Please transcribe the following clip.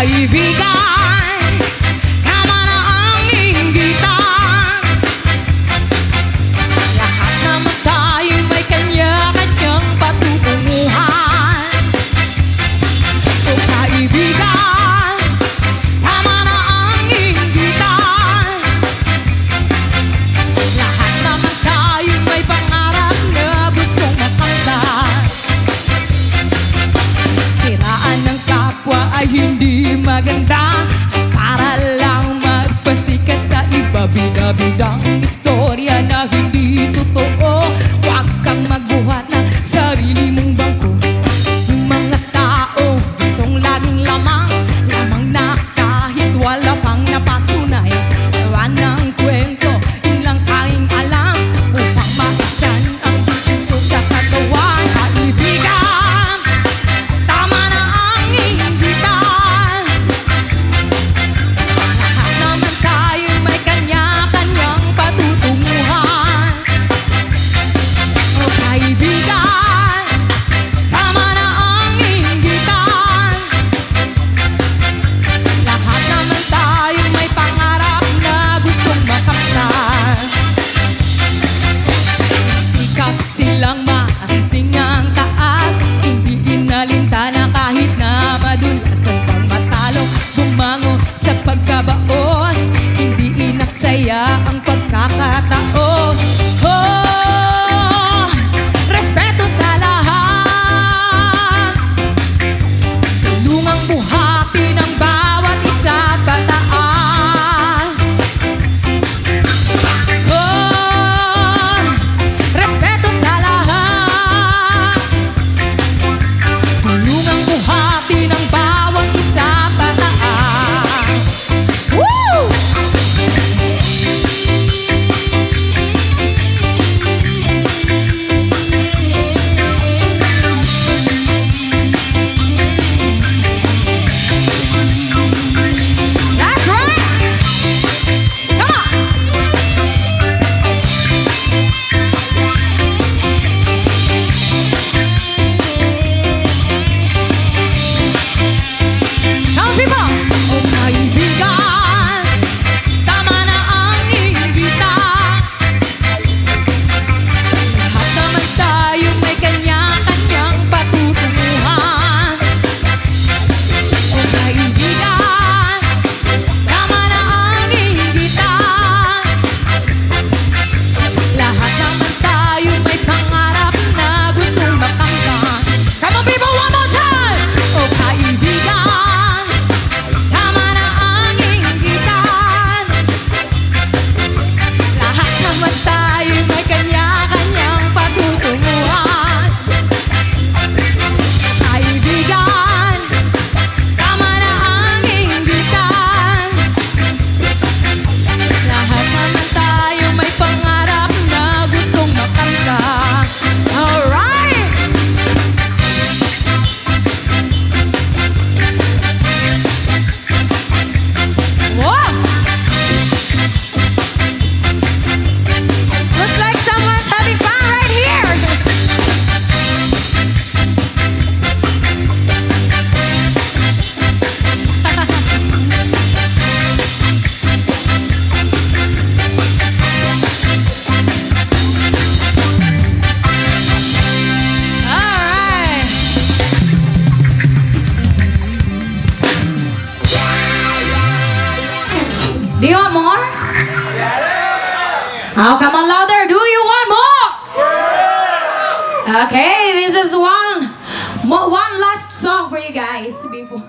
kaibigan, tama na ang inggitan. Lahat naman tayo may kanya-kanyang patutunguhan. O kaibigan, tama na ang inggitan. Lahat naman tayo may pangarap na gustong makamtan. Siraan ng kapwa ay hindi maganda, para lang magpasikat sa iba. Bida-bidang istorya na hindi totoo. Huwag kang magbuhat ng sarili mong bangko. Yung mga tao gustong laging lamang na kahit wala pang napatunay. Gawa ng kwento, yun lang tanging alam upang maisan ang gusto sa katawan. Kaibigan, tama na ang inggitan. Lahat naman tayo may kanya-kanyang patutunguhan. O kaibigan, tama na ang inggitan. Lahat naman tayo may pangarap na gustong makamtan. Sikap silang marating ang taas, hindi inalintana kahit na madulasan pang matalo. Bumangon sa pagkabaon, hindi inaksaya ang pagkakataon. Oh, respeto sa lahat, tulungang buhatin ang bawat isa pataas. Oh, respeto sa lahat, tulungang buhatin ang bawat isa pataas. Woo! That's right! Come on! Come on, people! O kaibigan, tama na ang inggitan. Lahat naman tayo may kanya-kanyang patutunguhan. O kaibigan, tama na ang inggitan. Lahat naman tayo may pangarap na gustong makamtan. Come on, people, one more time! O kaibigan, tama na ang inggitan. Lahat naman tayo may kanya-kanyang patutunguhan. Kaibigan, tama na ang inggitan. Lahat naman tayo may pangarap na gustong makamtan. Alright! Whoa! Looks like someone's having fun right here. Alright. Do you want more? Oh, come on louder. Do you want more? Okay, this is one last song for you guys before